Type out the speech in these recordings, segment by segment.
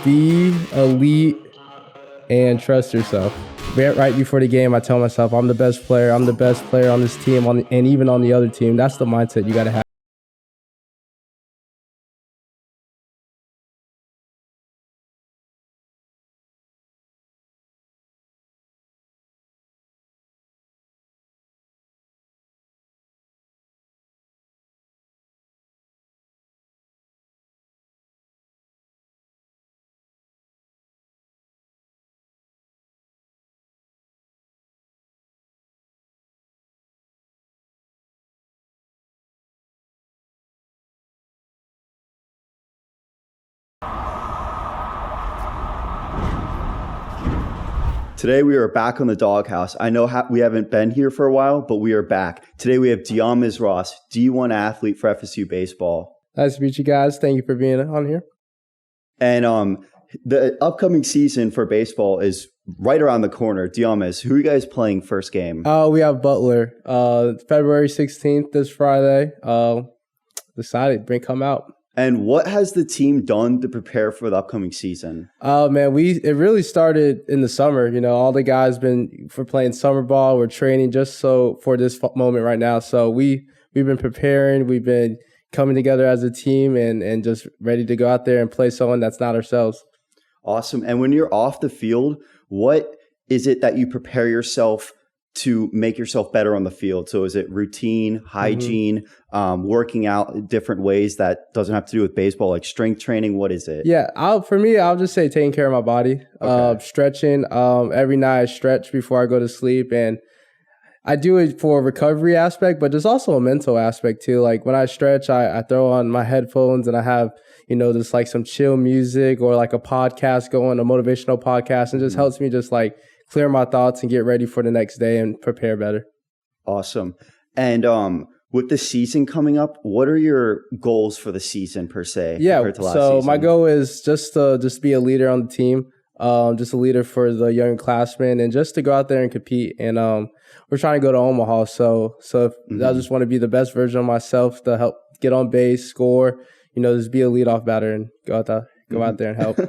be elite and trust yourself. Right before the game, I tell myself, I'm the best player. I'm the best player on this team, and even on the other team. That's the mindset you got to have. Today we are back on the Dawghouse. I know we haven't been here for a while, but we are back. Today we have Deamez Ross, D1 athlete for FSU Baseball. Nice to meet you guys. Thank you for being on here. And the upcoming season for baseball is right around the corner. Deamez, who are you guys playing first game? We have Butler. February 16th this Friday. Decided to come out. And what has the team done to prepare for the upcoming season? Oh man, it really started in the summer. You know, all the guys been for playing summer ball. We're training just so for this moment right now. So we've been preparing. We've been coming together as a team and just ready to go out there and play someone that's not ourselves. Awesome. And when you're off the field, what is it that you prepare yourself to make yourself better on the field? So is it routine, hygiene, working out different ways that doesn't have to do with baseball, like strength training? What is it? Yeah, for me, I'll just say taking care of my body, stretching. Every night I stretch before I go to sleep, and I do it for a recovery aspect, but there's also a mental aspect too. Like when I stretch, I throw on my headphones and I have, just like some chill music or like a podcast going, a motivational podcast, and just helps me just like clear my thoughts and get ready for the next day and prepare better. Awesome. And with the season coming up, what are your goals for the season per se? Yeah, compared to last so season? My goal is just to be a leader on the team, just a leader for the young classmen, and just to go out there and compete. And we're trying to go to Omaha, so I just want to be the best version of myself to help get on base, score, just be a leadoff batter and go out there and help.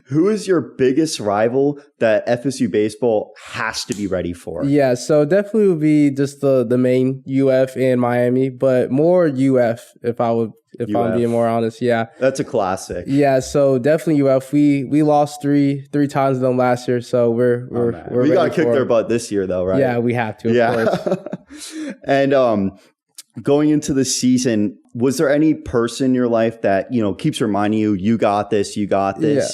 Who is your biggest rival that FSU baseball has to be ready for? Yeah, so definitely would be just the main UF and Miami, but more UF if I'm being more honest. Yeah, that's a classic. Yeah, so definitely UF. We lost three times to them last year, so we got to kick their butt this year though, right? Yeah, we have to. Of course. And going into the season, was there any person in your life that, keeps reminding you got this,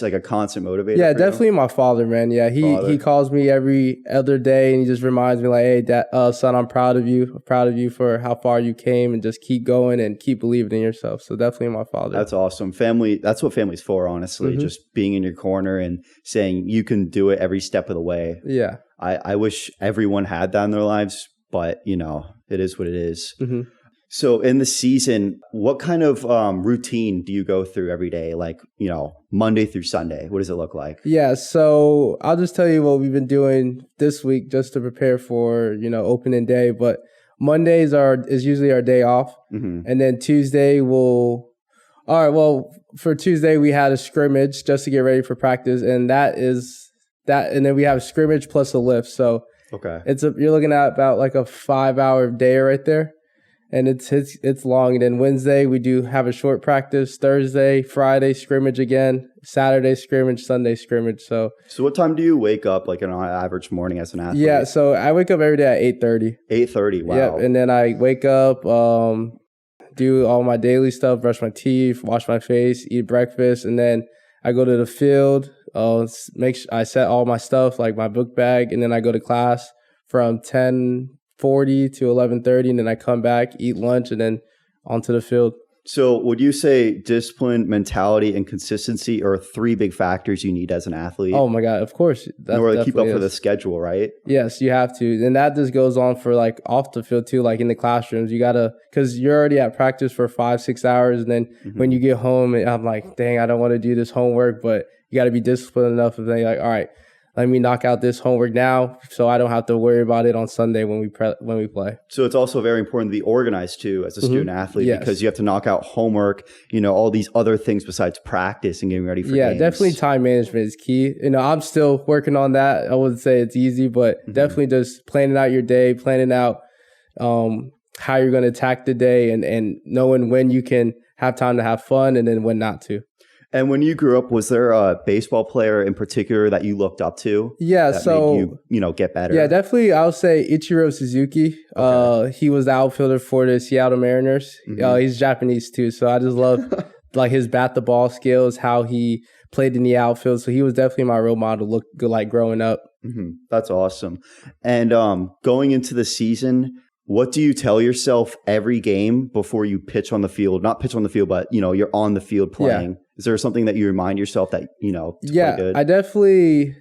like a constant motivator? Yeah, definitely my father, man. Yeah, he calls me every other day and he just reminds me like, hey, son, I'm proud of you. I'm proud of you for how far you came, and just keep going and keep believing in yourself. So definitely my father. That's awesome. Family, that's what family's for, honestly. Just being in your corner and saying you can do it every step of the way. Yeah. I wish everyone had that in their lives, but it is what it is. So in the season, what kind of routine do you go through every day? Like, Monday through Sunday, what does it look like? Yeah, so I'll just tell you what we've been doing this week just to prepare for, opening day. But Mondays is usually our day off. And then Tuesday for Tuesday we had a scrimmage just to get ready for practice. And and then we have a scrimmage plus a lift. So you're looking at about like a 5-hour day right there. And it's long. And then Wednesday, we do have a short practice. Thursday, Friday, scrimmage again. Saturday, scrimmage. Sunday, scrimmage. So what time do you wake up, like on an average morning as an athlete? Yeah, so I wake up every day at 8:30. 8:30, wow. Yep, and then I wake up, do all my daily stuff, brush my teeth, wash my face, eat breakfast, and then I go to the field. I set all my stuff, like my book bag, and then I go to class from 10:40 to 11:30, and then I come back, eat lunch, and then onto the field. So would you say discipline, mentality, and consistency are 3 big factors you need as an athlete? Oh my God, of course. In order to keep up with the schedule, right? Yes, you have to. And that just goes on for like off the field too, like in the classrooms. You got to, because you're already at practice for 5-6 hours. And then when you get home, I'm like, dang, I don't want to do this homework, but you got to be disciplined enough of being like, all right, let me knock out this homework now so I don't have to worry about it on Sunday when we play. So it's also very important to be organized too as a student athlete because you have to knock out homework, all these other things besides practice and getting ready for games. Yeah, definitely time management is key. I'm still working on that. I wouldn't say it's easy, but definitely just planning out your day, planning out how you're going to attack the day and knowing when you can have time to have fun and then when not to. And when you grew up, was there a baseball player in particular that you looked up to? Yeah, that so made you, get better. Yeah, definitely. I would say Ichiro Suzuki. Okay. He was the outfielder for the Seattle Mariners. He's Japanese too, so I just love like his bat the ball skills, how he played in the outfield. So he was definitely my role model. Look good, like growing up. That's awesome. And going into the season, what do you tell yourself every game before you pitch on the field? Not pitch on the field, but you're on the field playing. Yeah. Is there something that you remind yourself that to play good? I definitely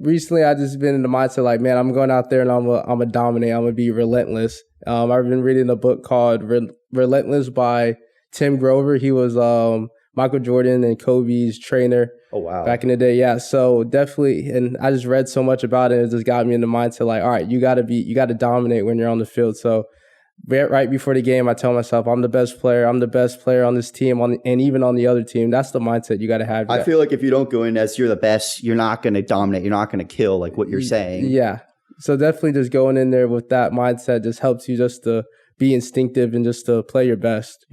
recently I just been in the mindset like, man, I'm going out there and I'm a dominate. I'm gonna be relentless. I've been reading a book called Relentless by Tim Grover. He was Michael Jordan and Kobe's trainer. Oh wow! Back in the day, yeah. So definitely, and I just read so much about it. It just got me in the mindset like, all right, you got to dominate when you're on the field. So right before the game, I tell myself, I'm the best player. I'm the best player on this team, and even on the other team. That's the mindset you got to have. I feel like if you don't go in as you're the best, you're not going to dominate. You're not going to kill like what you're saying. Yeah. So definitely just going in there with that mindset just helps you just to be instinctive and just to play your best,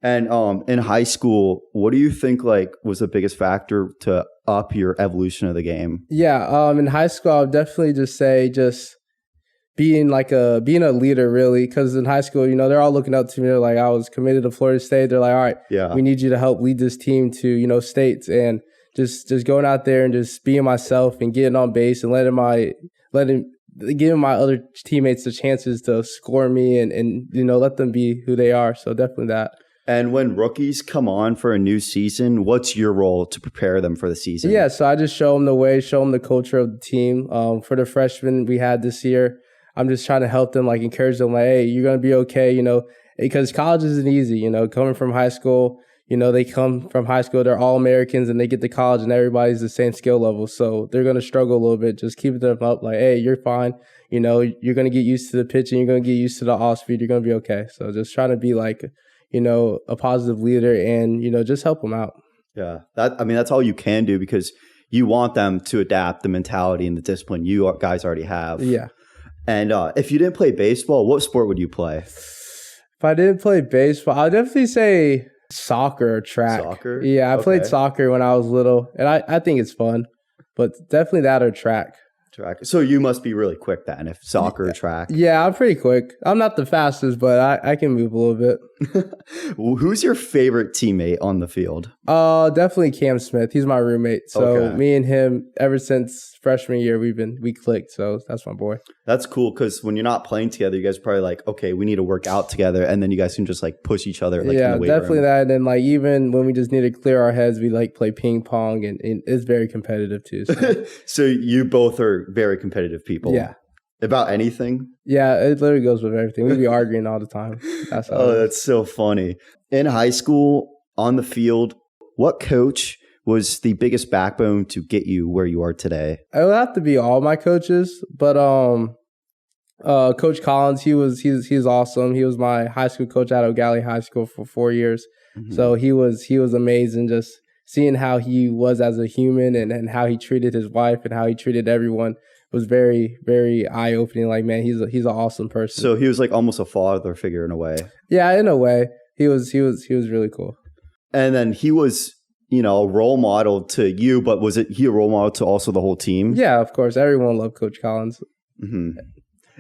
And in high school, what do you think was the biggest factor to up your evolution of the game? Yeah, in high school, I would definitely just say being a leader, really, because in high school, they're all looking up to me. They're like, I was committed to Florida State. They're like, all right, we need you to help lead this team to states, and just going out there and just being myself and getting on base and giving my other teammates the chances to score me and let them be who they are. So definitely that. And when rookies come on for a new season, what's your role to prepare them for the season? Yeah, so I just show them the way, show them the culture of the team. For the freshmen we had this year, I'm just trying to help them, encourage them, hey, you're going to be okay, because college isn't easy, coming from high school. They come from high school, they're all Americans, and they get to college and everybody's the same skill level. So they're going to struggle a little bit. Just keep them up hey, you're fine. You're going to get used to the pitching. You're going to get used to the off speed. You're going to be okay. So just trying to be a positive leader and, just help them out. Yeah. That's all you can do because you want them to adapt the mentality and the discipline you guys already have. Yeah. And if you didn't play baseball, what sport would you play? If I didn't play baseball, I'd definitely say soccer or track. Soccer? Yeah, I played soccer when I was little, and I think it's fun, but definitely that or track. So you must be really quick then, if soccer or track. Yeah, I'm pretty quick. I'm not the fastest, but I can move a little bit. Who's your favorite teammate on the field? Definitely Cam Smith. He's my roommate. So me and him, ever since freshman year, we clicked. So that's my boy. That's cool because when you're not playing together, you guys are probably okay, we need to work out together, and then you guys can just push each other. Yeah, in the weight definitely room. that. And then even when we just need to clear our heads, we play ping pong, and it's very competitive too. So. So you both are very competitive people. Yeah. About anything? Yeah, it literally goes with everything. We'd be arguing all the time. That's so funny. In high school, on the field, what coach was the biggest backbone to get you where you are today? It would have to be all my coaches, but Coach Collins, he's awesome. He was my high school coach at O'Galley High School for 4 years. Mm-hmm. So he was amazing. Just seeing how he was as a human and how he treated his wife and how he treated everyone was very, very eye-opening. Man, he's an awesome person. So he was almost a father figure in a way. Yeah, in a way. He was really cool. And then he was, a role model to you, but was he a role model to also the whole team? Yeah, of course. Everyone loved Coach Collins. Mm-hmm.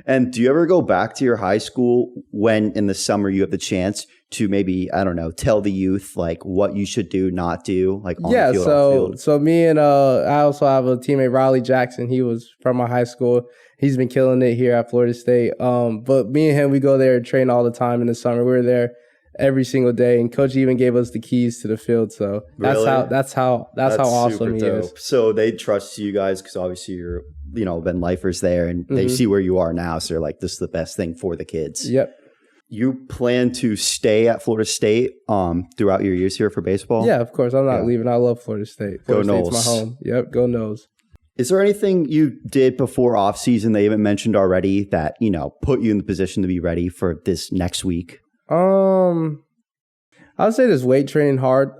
And do you ever go back to your high school when in the summer you have the chance to maybe, I don't know, tell the youth what you should do, not do, on the field, off the field? So me and I also have a teammate, Riley Jackson. He was from my high school. He's been killing it here at Florida State. But me and him, we go there and train all the time in the summer. We're there every single day, and Coach even gave us the keys to the field. So that's how awesome he is. So they trust you guys because obviously you're been lifers there, and they see where you are now. So they're this is the best thing for the kids. Yep. You plan to stay at Florida State throughout your years here for baseball? Yeah, of course. I'm not leaving. I love Florida State. Florida Go State's Noles. my home. Yep, go Noles. Is there anything you did before off season that you haven't mentioned already that, put you in the position to be ready for this next week? I would say this weight training hard.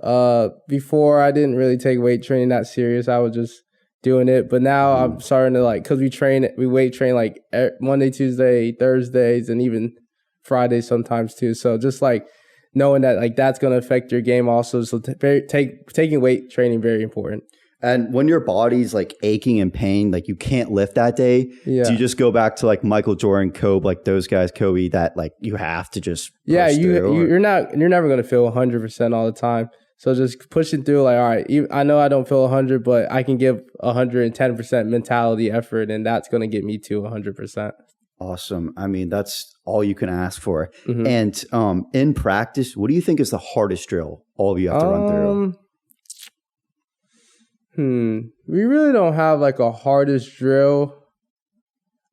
Before I didn't really take weight training that serious. I was just doing it, but now I'm starting to because we weight train like Monday, Tuesday, Thursdays, and even Fridays sometimes too. So just knowing that that's going to affect your game also. So taking weight training very important. And when your body's aching in pain, you can't lift that day, do you just go back to Michael Jordan, Kobe, those guys, Kobe, that you have to just you're never going to feel 100% all the time. So just pushing through, all right, I know I don't feel 100, but I can give 110% mentality effort, and that's going to get me to 100%. Awesome. I mean, that's all you can ask for. Mm-hmm. And in practice, what do you think is the hardest drill all of you have to run through? We really don't have a hardest drill.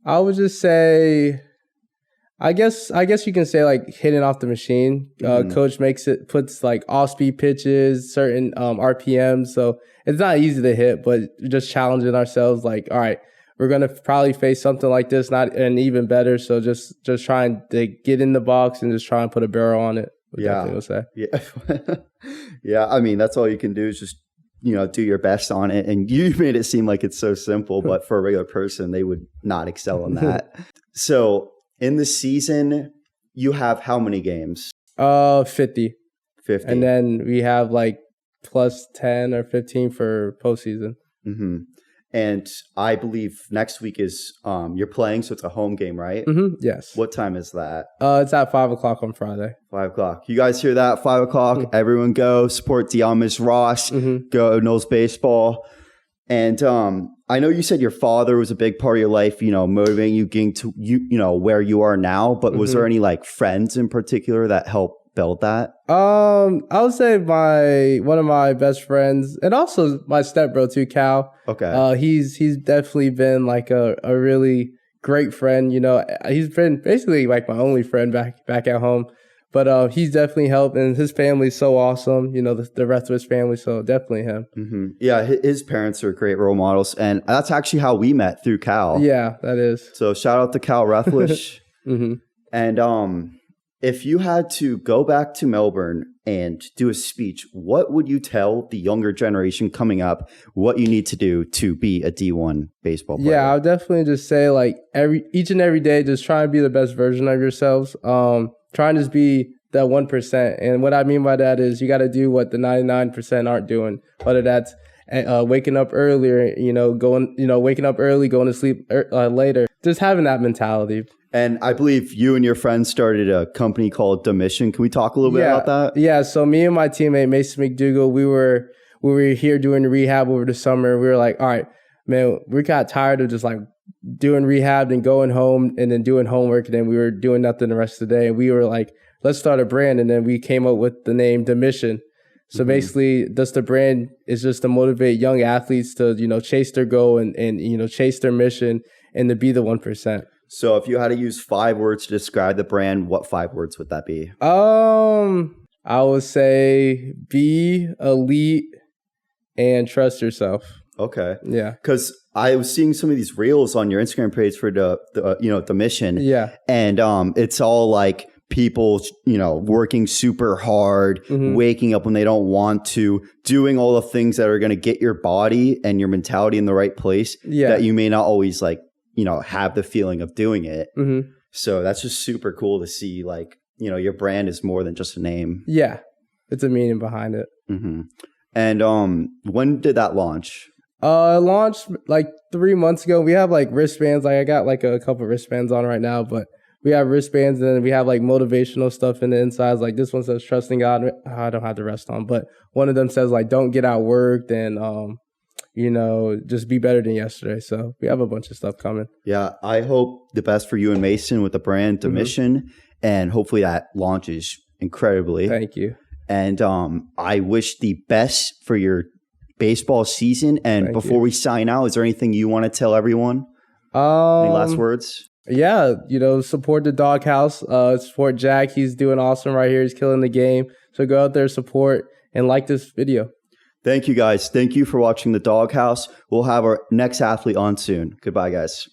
I would just say, I guess you can say hitting off the machine. Coach puts off-speed pitches, certain RPMs. So it's not easy to hit, but just challenging ourselves. All right, we're gonna probably face something like this, and even better. So just trying to get in the box and just try and put a barrel on it. Definitely say. Yeah, yeah. I mean, that's all you can do is just do your best on it. And you made it seem like it's so simple, but for a regular person, they would not excel in that. So in the season, you have how many games? 50. 50. And then we have plus 10 or 15 for postseason. Mm-hmm. And I believe next week is you're playing, so it's a home game, right? Mm-hmm. Yes. What time is that? It's at 5:00 on Friday. 5:00. You guys hear that? 5:00. Mm-hmm. Everyone go support Deamez Ross. Mm-hmm. Go Knowles Baseball. And I know you said your father was a big part of your life, motivating you getting to where you are now. But was there any friends in particular that helped build that? I would say one of my best friends, and also my stepbro too, Cal. Okay. He's definitely been a really great friend. He's been basically my only friend back at home. But he's definitely helped, and his family's so awesome. The rest of his family, so definitely him. Mm-hmm. Yeah, his parents are great role models, and that's actually how we met, through Cal. Yeah, that is. So shout out to Cal Rethlish. Mm-hmm. And if you had to go back to Melbourne and do a speech, what would you tell the younger generation coming up what you need to do to be a D1 baseball player? Yeah, I would definitely just say each and every day, just try and be the best version of yourselves. Try and just be that 1%. And what I mean by that is you got to do what the 99% aren't doing, whether that's waking up earlier, waking up early, going to sleep later, just having that mentality. And I believe you and your friends started a company called Mission. Can we talk a little bit about that? Yeah. So me and my teammate, Mason McDougall, we were here doing rehab over the summer. We were like, all right, man, we got tired of just doing rehab and going home and then doing homework. And then we were doing nothing the rest of the day. And we were like, let's start a brand. And then we came up with the name Mission. So basically, just the brand is just to motivate young athletes to, chase their goal and chase their mission and to be the 1%. So if you had to use 5 words to describe the brand, what 5 words would that be? I would say be elite and trust yourself. Okay. Yeah. Because I was seeing some of these reels on your Instagram page for the Mission. Yeah. And it's all people, working super hard, waking up when they don't want to, doing all the things that are going to get your body and your mentality in the right place that you may not always have the feeling of doing it. Mm-hmm. So that's just super cool to see your brand is more than just a name. Yeah. It's a meaning behind it. Mm-hmm. And when did that launch? It launched 3 months ago. We have wristbands. I got a couple of wristbands on right now, but we have wristbands, and then we have motivational stuff in the insides. This one says trusting God. I don't have the rest on, but one of them says don't get outworked and just be better than yesterday. So we have a bunch of stuff coming. Yeah, I hope the best for you and Mason with the brand Mission, and hopefully that launches incredibly. Thank you. And I wish the best for your baseball season. And before we sign out, is there anything you want to tell everyone? Any last words? Yeah, support the Dawghouse. Support Jack. He's doing awesome right here. He's killing the game. So go out there, support, and like this video. Thank you, guys. Thank you for watching the Dawghouse. We'll have our next athlete on soon. Goodbye, guys.